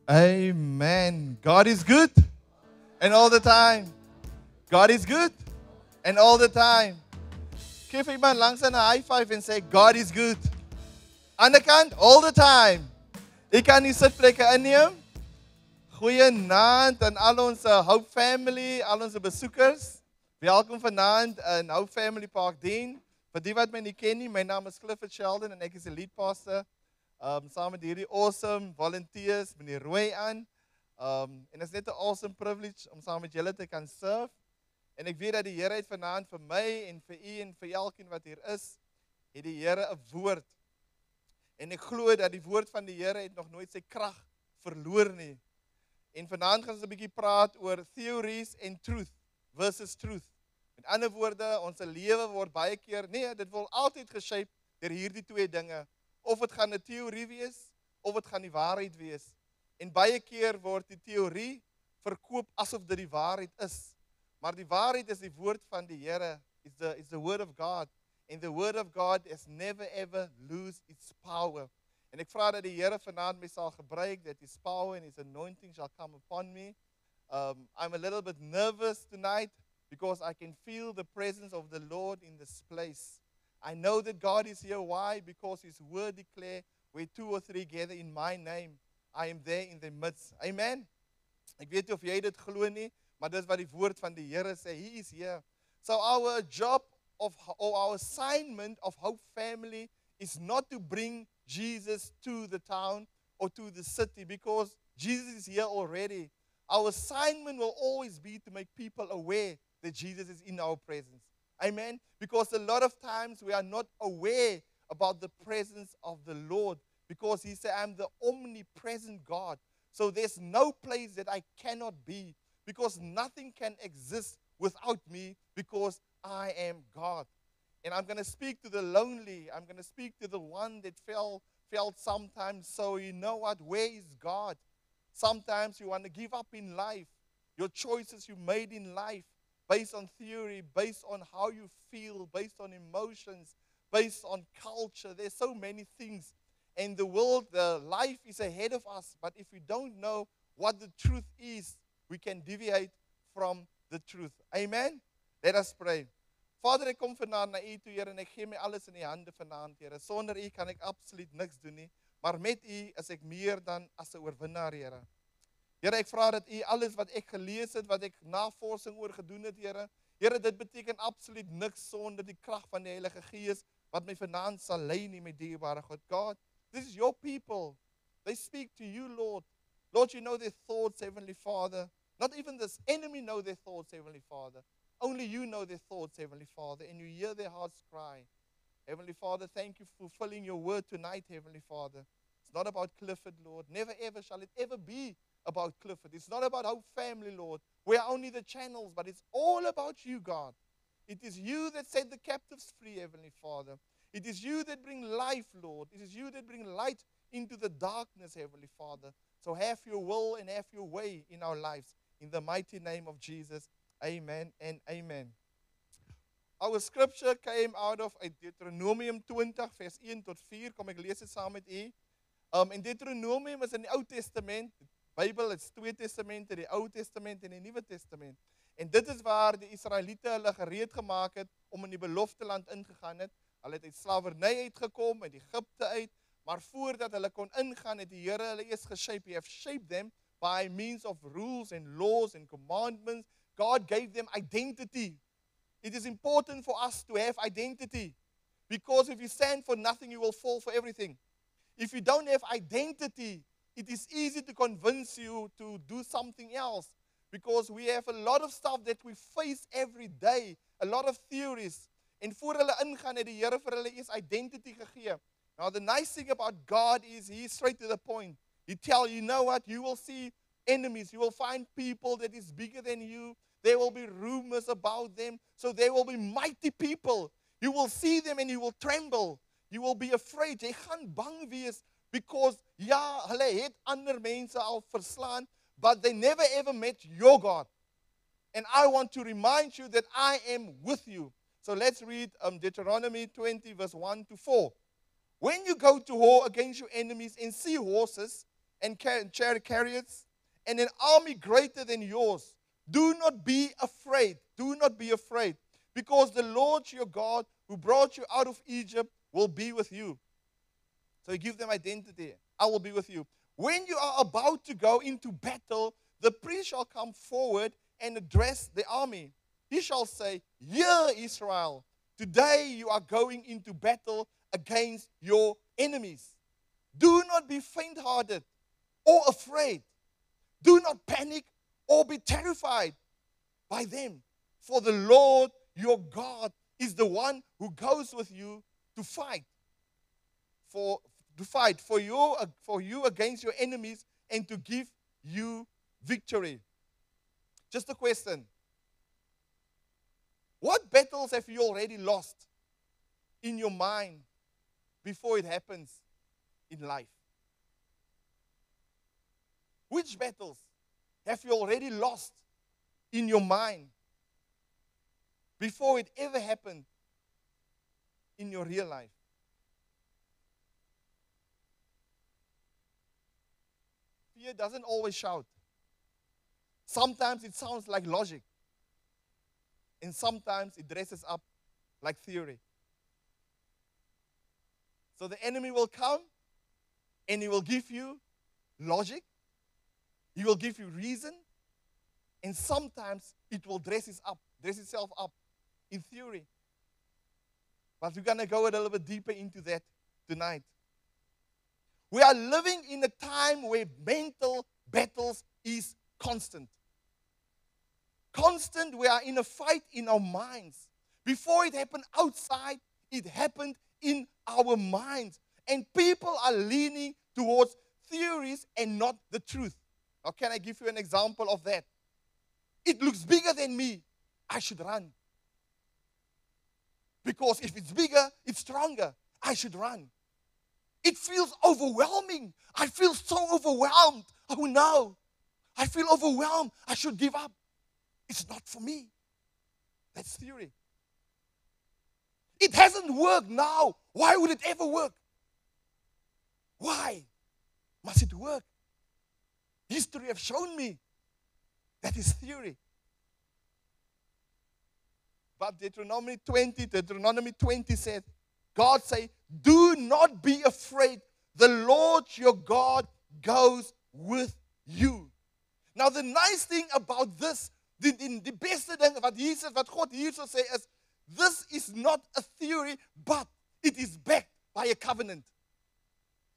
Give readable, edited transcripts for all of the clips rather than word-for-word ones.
Amen. God is good and all the time. God is good and all the time. Geef iemand langs aan 'n high five en sê God is good. Aan die kant all the time. Ek kan nie sitplekke inneem. Goeienaand aan al ons Hope Family, al ons besoekers. Welkom vanaand in Hope Family Park Dean. Vir die wat my nie ken nie, my naam is Clifford Sheldon en ek is die lead pastor. Saam met hierdie awesome volunteers, meneer Roy aan. En dit is net 'n awesome privilege om saam met julle te kan serve. En ek weet dat die Here het vanaand vir my en vir u en vir elkeen wat hier is, het die Here 'n woord. En ek glo dat die woord van die Here het nog nooit sy krag verloor nie. En vanaand gaan ons 'n bietjie praat oor theories en truth versus truth. Met ander woorde, ons lewe word baie keer, dit word altyd geshape deur hierdie twee dinge. Of dit gaan 'n teorie wees, of dit gaan die waarheid wees. En baie keer word die teorie verkoop asof dit die waarheid is. Maar die waarheid is die woord van die Here, is the word of God. And the word of God has never ever lose its power. En ek vra dat die Here vanaand my sal gebruik, that his power and his anointing shall come upon me. I'm a little bit nervous tonight because I can feel the presence of the Lord in this place. I know that God is here. Why? Because his word declare, where two or three gather in my name, I am there in the midst. Amen? Ek weet nie of jy dit glo nie, maar dis wat die woord van die Here sê. He is here. So our job or our assignment of Hope Family is not to bring Jesus to the town or to the city, because Jesus is here already. Our assignment will always be to make people aware that Jesus is in our presence. Amen? Because a lot of times we are not aware about the presence of the Lord, because he said, I'm the omnipresent God. So there's no place that I cannot be, because nothing can exist without me, because I am God. And I'm going to speak to the lonely. I'm going to speak to the one that felt sometimes, so you know what, where is God? Sometimes you want to give up in life. Your choices you made in life, based on theory, based on how you feel, based on emotions, based on culture. There's so many things. And the world, the life is ahead of us. But if we don't know what the truth is, we can deviate from the truth. Amen? Let us pray. Vader, ek kom vanaand na u toe, Here, en ek gee my alles in u hande vanaand, Here. Sonder u kan ek absoluut niks doen nie. Maar met u is ek meer dan as 'n oorwinnaar, Here. Here, ek vra dat u alles wat ek gelees het, wat ek navorsing oor gedoen het, Here, Here, dit beteken absoluut niks sonder die krag van die Heilige Gees wat my vanaand sal lei nie, my dierbare God. God, this is your people. They speak to you, Lord. Lord, you know their thoughts, Heavenly Father. Not even this enemy know their thoughts, Heavenly Father. Only you know their thoughts, Heavenly Father, and you hear their hearts cry. Heavenly Father, thank you for fulfilling your word tonight, Heavenly Father. It's not about Clifford, Lord. Never ever shall it ever be about Clifford. It's not about Hope Family, Lord. We are only the channels, but it's all about you, God. It is you that set the captives free, Heavenly Father. It is you that bring life, Lord. It is you that bring light into the darkness, Heavenly Father. So have your will and have your way in our lives. In the mighty name of Jesus, amen and amen. Our scripture came out of Deuteronomium 20, vers 1 tot 4. Kom ek lees dit saam met u. En Deuteronomium is in die Ou Testament. Die Bybel is twee testamente, die Ou Testament en die Nuwe Testament. En dit is waar die Israeliete hulle gereed gemaak het om in die belofte land ingegaan het. Hulle het uit slawerny uitgekom, uit Egipte uit, maar voordat hulle kon ingaan, het die Here hulle eers geshape. He have shaped them by means of rules and laws and commandments. God gave them identity. It is important for us to have identity, because if you stand for nothing, you will fall for everything. If you don't have identity, it is easy to convince you to do something else, because we have a lot of stuff that we face every day, a lot of theories. En voor hulle ingaan, het die Here vir hulle eers identity gegee. Now the nice thing about God is he is straight to the point. He tell you know what, you will see enemies, you will find people that is bigger than you. There will be rumors about them. So there will be mighty people. You will see them and you will tremble. You will be afraid. Jy gaan bang wees, because ja, hulle het ander mense al verslaan, but they never ever met your God. And I want to remind you that I am with you. So let's read Deuteronomy 20, verse 1 to 4. When you go to war against your enemies and see horses and chariots, and an army greater than yours. Do not be afraid. Do not be afraid, because the Lord your God, who brought you out of Egypt, will be with you. So he gives them identity. I will be with you. When you are about to go into battle, the priest shall come forward and address the army. He shall say, Hear, Israel, today you are going into battle against your enemies. Do not be faint-hearted or afraid. Do not panic or be terrified by them. For the Lord your God is the one who goes with you to fight. For you against your enemies and to give you victory. Just a question. What battles have you already lost in your mind before it happens in life? Which battles have you already lost in your mind before it ever happened in your real life? Fear doesn't always shout. Sometimes it sounds like logic. And sometimes it dresses up like theory. So the enemy will come and he will give you logic. He will give you reason. And sometimes it will dress itself up in theory. But we're going to go a little bit deeper into that tonight. We are living in a time where mental battles is constant. Constant, we are in a fight in our minds. Before it happened outside, it happened in our minds. And people are leaning towards theories and not the truth. Now, can I give you an example of that? It looks bigger than me. I should run. Because if it's bigger, it's stronger. I should run. It feels overwhelming. I feel so overwhelmed. Oh no. I feel overwhelmed. I should give up. It's not for me. That's theory. It hasn't worked now. Why would it ever work? Why must it work? History has shown me that is theory. But Deuteronomy 20 said, God said, do not be afraid. The Lord your God goes with you. Now the nice thing about this, die beste ding wat God hierso sê is, this is not a theory, but it is backed by a covenant.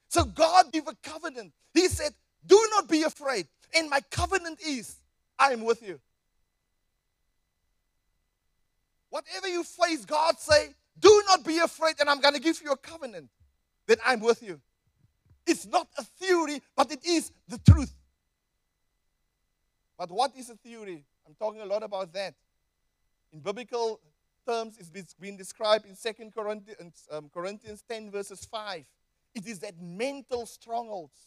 So God gave a covenant. He said, do not be afraid. And my covenant is, I am with you. Whatever you face, God say, do not be afraid, and I'm going to give you a covenant that I'm with you. It's not a theory, but it is the truth. But what is a theory? I'm talking a lot about that. In biblical terms, it's been described in 2 Corinthians 10 verses 5. It is that mental strongholds.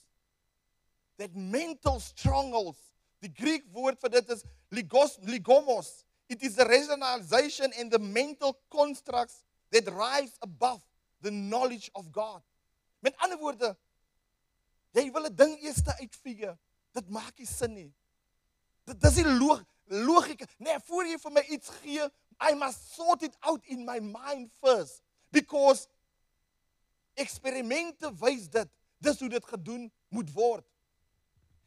That mental strongholds. The Greek word for that is ligomos. It is the rationalization and the mental constructs that rise above the knowledge of God. Met ander woorde, jy wil 'n ding eers uitfigure. Dit maak nie sin nie. Dit is nie logika. Nee, voor jy vir my iets gee, I must sort it out in my mind first. Because eksperimente wys dit. Dis hoe dit gedoen moet word.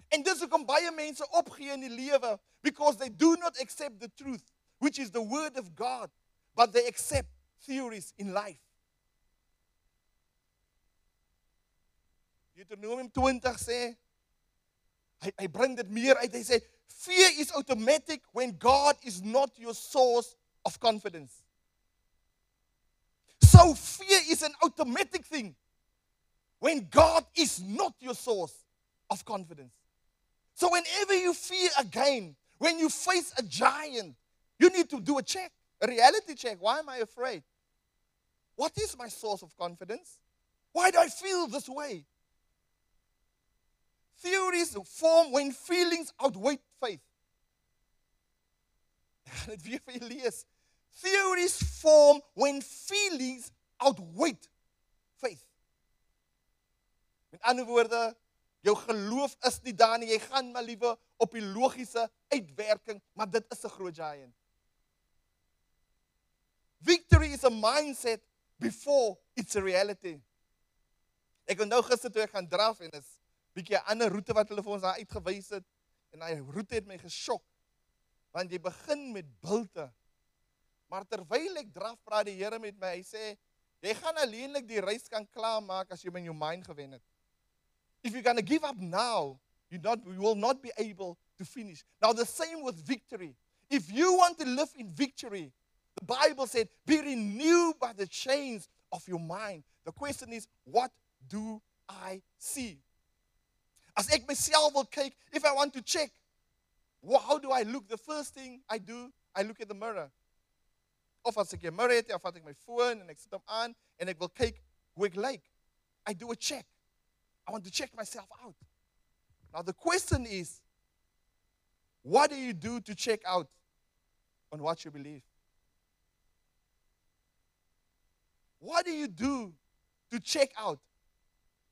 En dis hoekom baie mense opgee in die lewe, because they do not accept the truth, which is the word of God, but they accept theories in life. Deuteronomium 20 sê, hy bring dit meer uit, hy sê, fear is automatic when God is not your source of confidence. So fear is an automatic thing when God is not your source of confidence. So whenever you fear again, when you face a giant, you need to do a check, a reality check. Why am I afraid? What is my source of confidence? Why do I feel this way? Theories form when feelings outweigh faith. Dit weer vir julle lees. Theories form when feelings outweigh faith. Met ander woorde, Jou geloof is nie daar nie. Jy gaan maar liewe op die logiese uitwerking, maar dit is 'n groot giant. Victory is a mindset before it's a reality. Ek onthou gister toe ek gaan draf en is bietjie 'n ander roete wat hulle vir ons daar uitgewys het en daai roete het my geskok. Want jy begin met bulte. Maar terwyl ek draf, praat die Here met my. Hy sê, jy gaan alleenlik die reis kan klaarmaak as jy in jou mind gewen het. If you're going to give up now, you will not be able to finish. Now the same with victory. If you want to live in victory, the Bible said, be renewed by the change of your mind. The question is, what do I see? As ek myself wil kyk, if I want to check, how do I look? The first thing I do, I look at the mirror. Of as ek 'n mirror het, of vat ek my foon en ek sit hom aan en ek wil kyk hoe ek lyk. I do a check. I want to check myself out. Now the question is, what do you do to check out on what you believe? What do you do to check out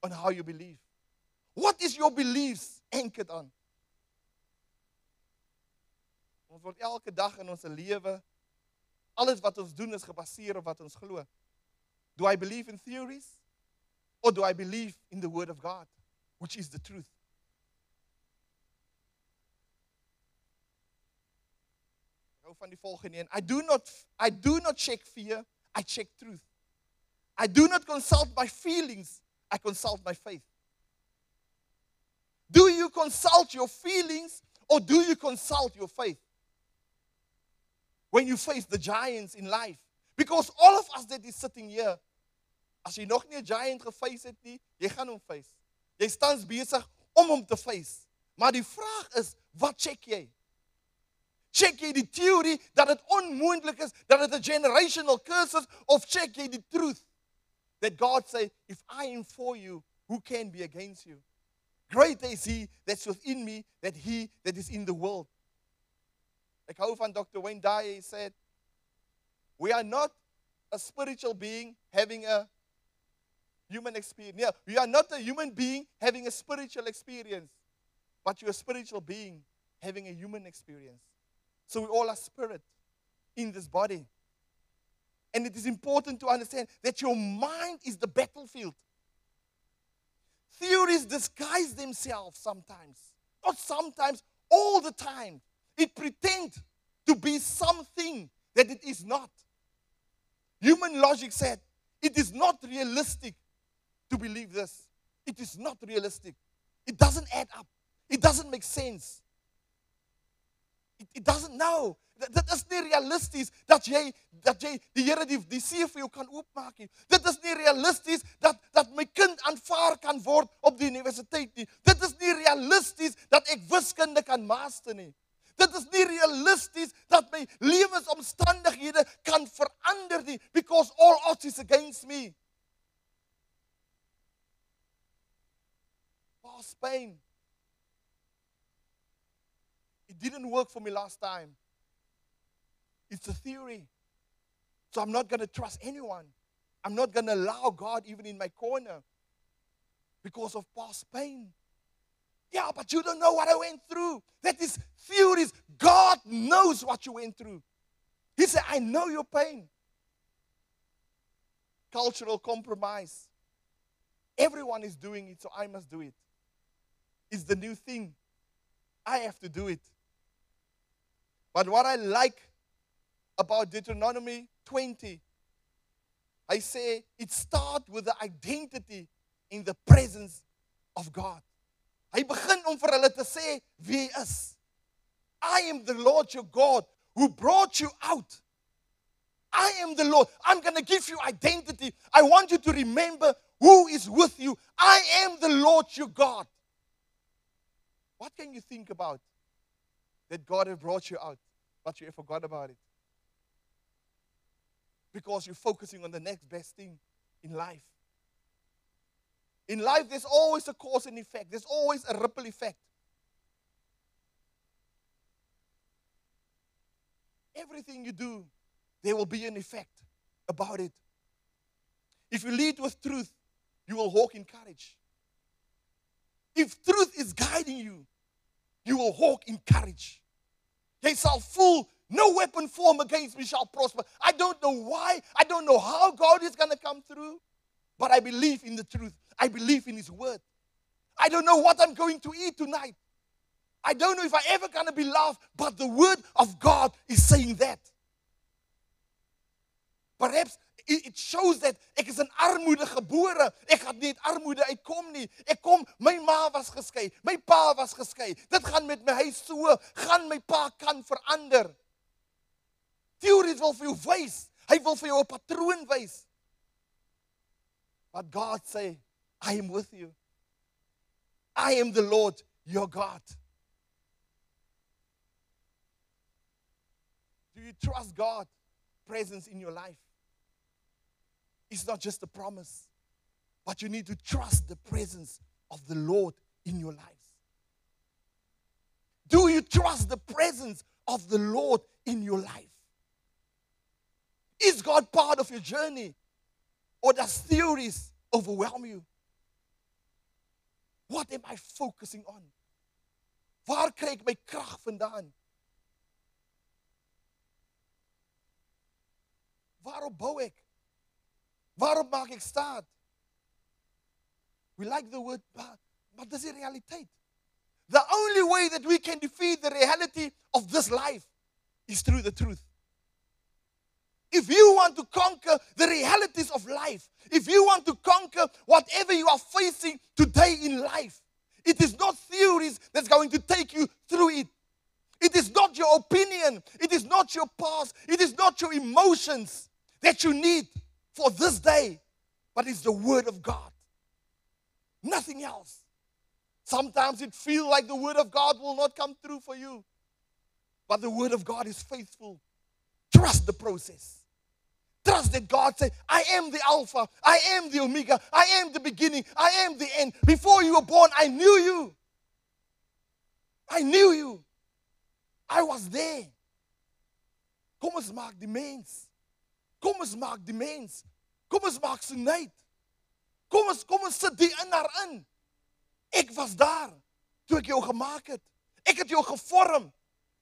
on how you believe? What is your beliefs anchored on? Ons word elke dag in ons lewe, alles wat ons doen is gebaseer op wat ons glo. Do I believe in theories? Or do I believe in the Word of God, which is the truth? Ek hou van die volgende een. I do not check fear, I check truth. I do not consult my feelings, I consult my faith. Do you consult your feelings or do you consult your faith? When you face the giants in life. Because all of us that is sitting here, as jy nog nie 'n giant geface het nie, jy gaan hom face. Jy staan besig om hom te face. Maar die vraag is, wat check jy? Check jy die theorie dat dit onmoontlik is, dat dit 'n generational curse is, of check jy die truth? That God say, if I am for you, who can be against you? Greater is he that's within me than he that is in the world. Ek hou van Dr. Wayne Dyer, he said, we are not a spiritual being having a human experience. Yeah, we are not a human being having a spiritual experience, but you're a spiritual being having a human experience. So we all are spirit in this body. And it is important to understand that your mind is the battlefield. Theories disguise themselves sometimes. Not sometimes, all the time. It pretends to be something that it is not. Human logic said, it is not realistic to believe this. It is not realistic. It doesn't add up. It doesn't make sense. It doesn't know. Dit is nie realisties dat jy die Here die see vir jou kan oopmaak nie. Dit is nie realisties dat my kind aanvaar kan word op die universiteit nie. Dit is nie realisties dat ek wiskunde kan master nie. Dit is nie realisties dat my lewensomstandighede kan verander nie, because all odds is against me. Past pain. It didn't work for me last time. It's a theory. So I'm not going to trust anyone. I'm not going to allow God even in my corner because of past pain. Yeah, but you don't know what I went through. That is theories. God knows what you went through. He said, I know your pain. Cultural compromise. Everyone is doing it, so I must do it. It's the new thing. I have to do it. But what I like about Deuteronomy 20, I say it starts with the identity in the presence of God. Hy begin om vir hulle te sê wie hy is. I am the Lord your God who brought you out. I am the Lord. I'm going to give you identity. I want you to remember who is with you. I am the Lord your God. What can you think about that God has brought you out, but you have forgot about it? Because you're focusing on the next best thing in life. In life, there's always a cause and effect. There's always a ripple effect. Everything you do, there will be an effect about it. If you lead with truth, you will walk in courage. If truth is guiding you, you will walk in courage. Jy sal voel, no weapon formed against me shall prosper. I don't know why. I don't know how God is going to come through. But I believe in the truth. I believe in His word. I don't know what I'm going to eat tonight. I don't know if I'm ever going to be loved. But the word of God is saying that. Perhaps it shows that ek is in armoede gebore. Ek gaan nie uit armoede uitkom nie. My ma was geskei. My pa was geskei. Dit gaan met my huis so. Gaan my pa kan verander. Theories wil vir jou wys. Hy wil vir jou 'n patroon wys. But God say, I am with you. I am the Lord, your God. Do you trust God's presence in your life? It's not just a promise, but you need to trust the presence of the Lord in your lives. Do you trust the presence of the Lord in your life? Is God part of your journey? Or does theories overwhelm you? What am I focusing on? Waar kry ek my krag vandaan? Waarop bou ek? Waarop maak ek staat? We like the word, but dis die realiteit. The only way that we can defeat the reality of this life is through the truth. If you want to conquer the realities of life, if you want to conquer whatever you are facing today in life, it is not theories that's going to take you through it. It is not your opinion. It is not your past. It is not your emotions that you need for this day, but it's the Word of God. Nothing else. Sometimes it feels like the Word of God will not come through for you, but the Word of God is faithful. Trust the process. Trust that God said, I am the Alpha, I am the Omega, I am the beginning, I am the end. Before you were born, I knew you. I knew you. I was there. Kom ons maak die mens. Kom ons maak die mens. Kom ons maak sy nuut. Kom ons sit die in haar in. Ek was daar toe ek jou gemaak het. Ek het jou gevorm.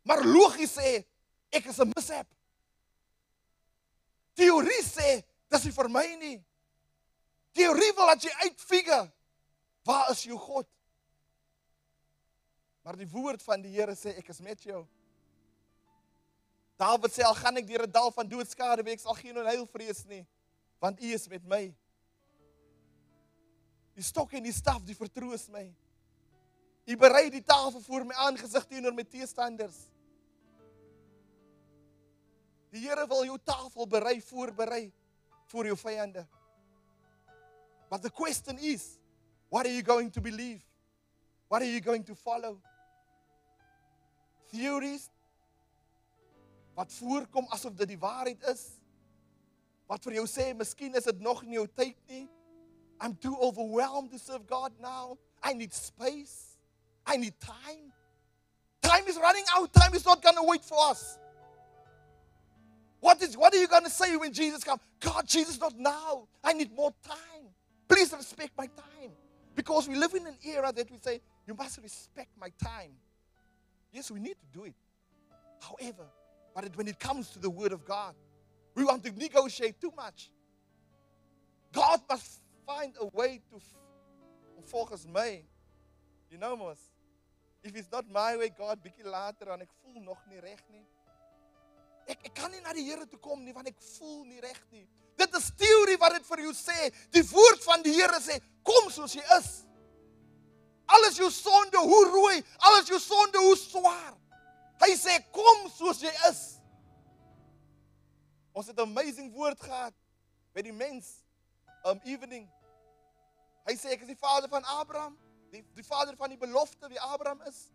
Maar logies sê, ek is 'n mishap. Theorie sê, dis nie vir my nie. Theorie wil dat jy uitfigure, waar is jou God? Maar die woord van die Here sê, ek is met jou. David sê, al gaan ek deur 'n dal van doodskade, ek sal geen onheil vrees nie, want U is met my. Die stok en die staf, die vertroos my. U berei die tafel voor my aangesig teenoor my teestanders. Die Here wil jou tafel voorberei voor jou vyande. But the question is, what are you going to believe? What are you going to follow? Theories wat voorkom asof dit die waarheid is. Wat vir jou sê, miskien is dit nog nie jou tyd nie. I'm too overwhelmed to serve God now. I need space. I need time. Time is running out. Time is not going to wait for us. What are you going to say when Jesus comes? God, Jesus, not now. I need more time. Please respect my time. Because we live in an era that we say, you must respect my time. Yes, we need to do it. However, when it comes to the Word of God, we want to negotiate too much. God must find a way to volgens my. You know, mos. If it's not my way, God, bietjie later, en ek voel nog nie reg nie. Ek kan nie na die Here toe kom nie, want ek voel nie reg nie. Dit is teorie wat dit vir jou sê. Die woord van die Here sê, kom soos jy is. Al is jou sonde hoe rooi, al is jou sonde hoe swaar. Hy sê, kom soos jy is. Ons het 'n amazing woord gehad by die mens evening. Hy sê, ek is die vader van Abraham, die vader van die belofte wie Abraham is.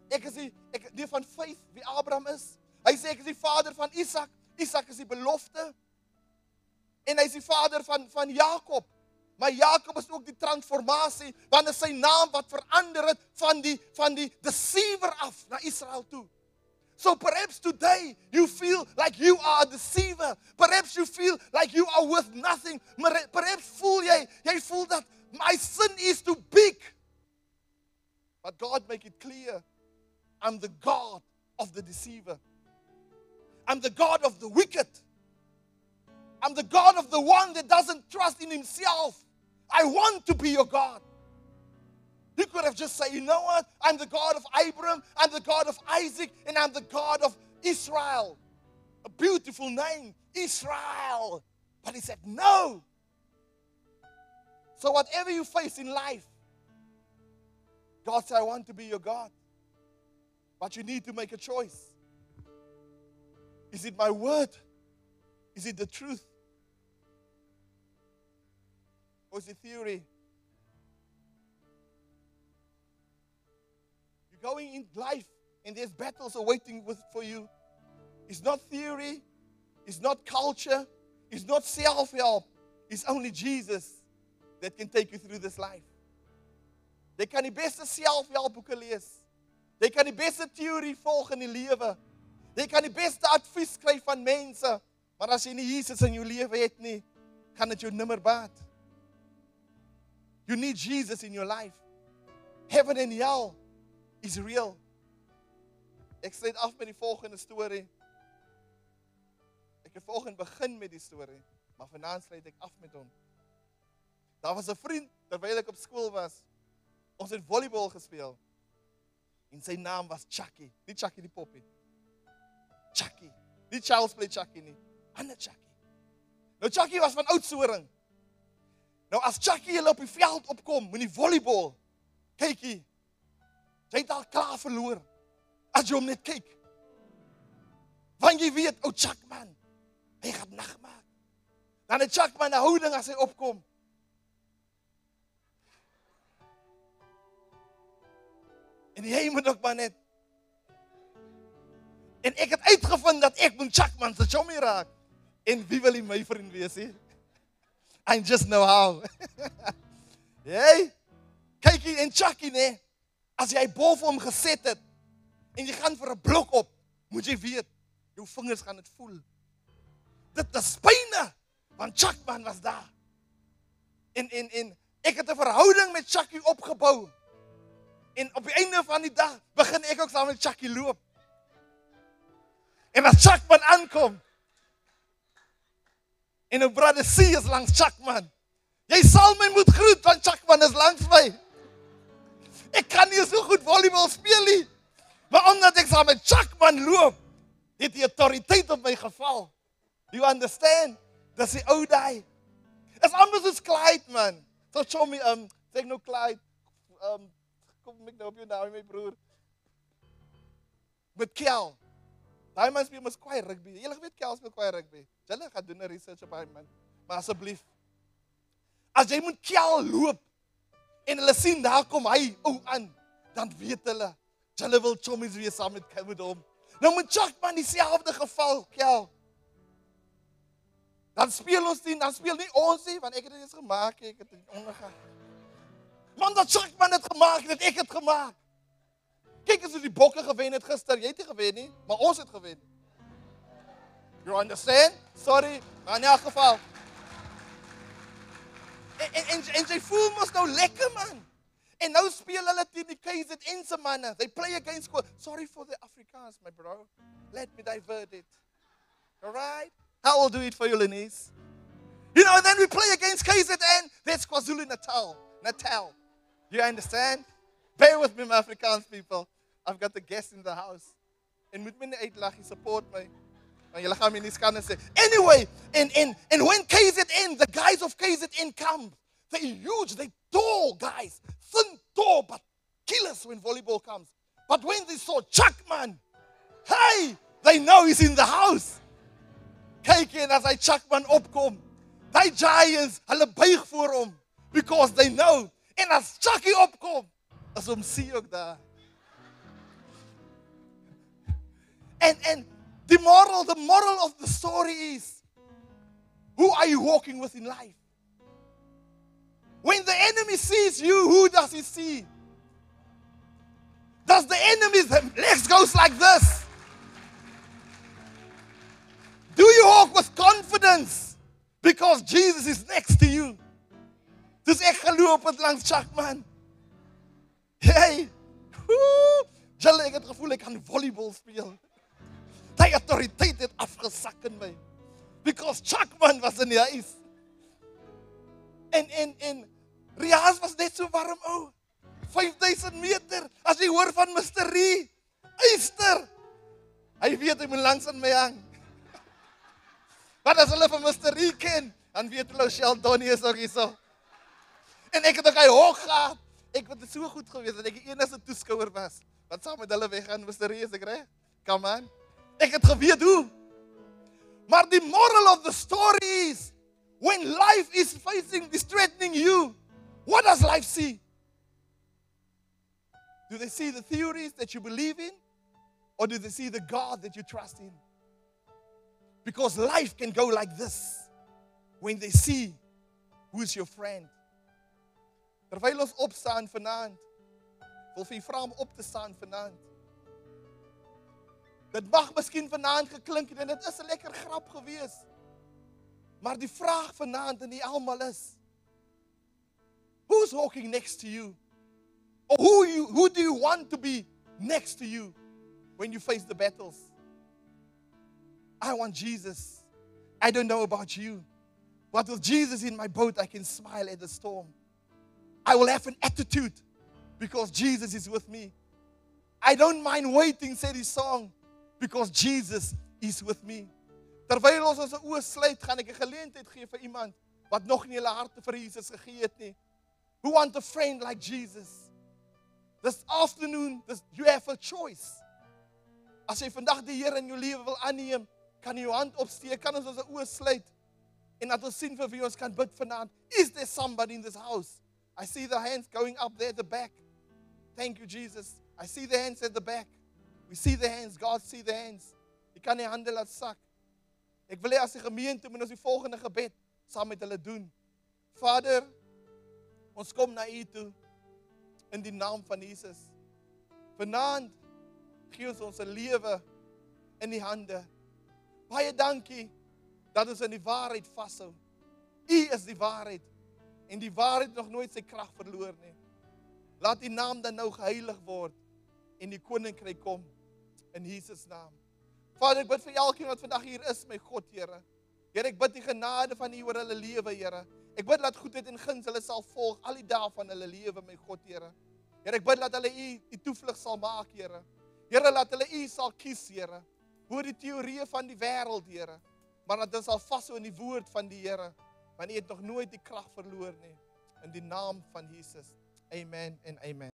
Ek is die van faith wie Abraham is. Hy sê, ek is die vader van Isak. Isak is die belofte. En hy is die vader van Jakob. Maar Jakob is ook die transformasie, want dit is sy naam wat verander het van die deceiver af na Israel toe. So perhaps today you feel like you are a deceiver. Perhaps you feel like you are worth nothing. Perhaps jy voel dat my sin is too big. But God make it clear, I'm the God of the deceiver. I'm the God of the wicked. I'm the God of the one that doesn't trust in himself. I want to be your God. He could have just said, you know what? I'm the God of Abraham, I'm the God of Isaac, and I'm the God of Israel. A beautiful name, Israel. But he said, no. So whatever you face in life, God said, I want to be your God. But you need to make a choice. Is it my word? Is it the truth? Or is it theory? You're going in life and there's battles awaiting for you. It's not theory. It's not culture. It's not self-help. It's only Jesus that can take you through this life. Jy kan die beste self-helpboeke lees. Jy kan die beste teorie volg in die lewe. Jy kan die beste advies skryf van mense. Maar as jy nie Jesus in jou lewe het nie, gaan dit jou nimmer baat. You need Jesus in your life. Heaven and hell is real. Ek sluit af met die volgende storie. Ek het volgende begin met die storie, maar vanaand sluit ek af met hom. Daar was 'n vriend, terwyl ek op skool was. Ons het volleybal gespeel. En sy naam was Chucky. Nie Chucky die poppie. Chucky. Nie Charles play Chucky nie. Ander Chucky. Nou Chucky was van Oudtshoorn. Nou as Chucky op die veld opkom met die volleybal, kykie, jy het al klaar verloor. As jy hom net kyk. Want jy weet, ou Chuck man, hy gaan nagmaak. Dan het Chuck man 'n houding as hy opkom. En jy moet ook maar net. En ek het uitgevind dat ek moet Chuck man se chommy raak. En wie wil hy my vriend wees, hè? I just know how. Hey, kykie en Chucky, nee. As jy bo vir hom geset het en jy gaan vir 'n blok op, moet jy weet, jou vingers gaan dit voel. Dit is pyne, want Chuck man was daar. En ek het 'n verhouding met Chucky opgebou. En op die einde van die dag begin ek ook saam met Chucky loop. En as Chuck man aankom, en 'n brother C is langs Chuck man. Jy sal my moet groet, want Chuck man is langs my. Ek kan nie so goed volleybal speel nie. Maar omdat ek saam met Chuck man loop, het die autoriteit op my geval. You understand? Dis die ou daai. Is amper soos Clyde man. So show me, zeg nou Clyde, kom ek nou op jou naam, my broer. Met Kel. Daai man speel mos kwaai rugby. Julle weet Kel speel kwaai rugby. Julle gaan doen 'n research op hy man. Maar asseblief. As jy moet Kel loop en hulle sien daar kom hy ou aan, dan weet hulle, julle wil chommies wees saam met hom. Nou moet Chuck man dieselfde geval, Kel. Dan speel ons nie, dan speel nie ons nie, want ek het dit eens gemaak, ek het dit ondergaan. Man, dat Chuck man het gemaak, dat ek het gemaak. Kyk as die bokke gewen het gister, jy het nie gewen nie, maar ons het gewen. You understand? Sorry, maar in elk geval. En jy voel mos nou lekker man. En nou speel hulle teen die KZN se manne. They play against school. Sorry for the Afrikaans, my bro. Let me divert it. All right? I will do it for you, Lenise. You know, and then we play against KZN. That's KwaZulu-Natal. Natal. You understand? Bear with me, my Afrikaans people. I've got the guests in the house. En moet my nie uitlag, jy support my. Want julle gaan my nie skanne sê. Anyway, and when KZN, the guys of KZN come, they're huge, they're tall guys. Thin, tall, but killers when volleyball comes. But when they saw Chuck man, hey, they know he's in the house. Kyk en as hy Chuck man opkom, die giants, hulle buig voor hom, because they know. En as Chucky opkom, is hom sien ook daar. And the moral of the story is, who are you walking with in life? When the enemy sees you, who does he see? Does the enemy's legs goes like this? Do you walk with confidence because Jesus is next to you? Dus ek geloop het langs Chuck man. Hey, Julle, ek het gevoel ek kan volleybal speel. Die autoriteit het afgesak in my. Because Chuckman was in die huis. En Riaz was net so warm, 5000 meter. As jy hoor van Mr. Ree, Eyster. Hy weet hy moet langs aan my hang. Wat as hulle van Mr. Ree ken, dan weet hulle Sheldon is ook hier so. En ek het ook hy hoog gehad. Ek het so goed gewees dat ek die enigste toeskouer was. Wat saam met hulle weggaan, Mr. Ree, is ek reg? Come on. Ek het geweet hoe. Maar die moral of the story is, when life is threatening you, what does life see? Do they see the theories that you believe in? Or do they see the God that you trust in? Because life can go like this when they see who is your friend. Terwyl ons opstaan vanaand, wil vir u vra om op te staan vanaand. Dit mag miskien vanaand geklink het en dit is 'n lekker grap gewees. Maar die vraag vanaand in die almal is, who's walking next to you? Or who do you want to be next to you when you face the battles? I want Jesus. I don't know about you. But with Jesus in my boat, I can smile at the storm. I will have an attitude because Jesus is with me. I don't mind waiting, said his song, because Jesus is with me. Terwyl ons ons oë sluit, gaan ek 'n geleentheid gee vir iemand wat nog nie hulle harte vir Jesus gegee het nie. Who want a friend like Jesus? This afternoon, you have a choice. As jy vandag die Here in jou lewe wil aanneem, kan jy jou hand opsteek, kan ons ons oë sluit en dat ons sien vir wie ons kan bid vanaand. Is there somebody in this house? I see the hands going up there at the back. Thank you, Jesus. I see the hands at the back. We see the hands. God see the hands. Jy kan nie hande laat sak. Ek wil hê as die gemeente moet ons die volgende gebed saam met hulle doen. Vader, ons kom na U toe in die naam van Jesus. Vanaand gee ons ons lewe in die hande. Baie dankie dat ons in die waarheid vashou. U is die waarheid. En die waarheid nog nooit sy krag verloor nie. Laat die naam dan nou geheilig word en die koninkryk kom in Jesus naam. Vader, ek bid vir elkeen wat vandag hier is, my God, Here. Here, ek bid die genade van U oor hulle lewe, Here. Ek bid dat goedheid en guns hulle sal volg al die dae van hulle lewe, my God, Here. Here, ek bid dat hulle U die toevlug sal maak, Here. Here, laat hulle U sal kies, Here. Oor die teorieë van die wêreld, Here. Maar dat hulle sal vashou in die woord van die Here. Want U het nog nooit die krag verloor nie. In die naam van Jesus. Amen en amen.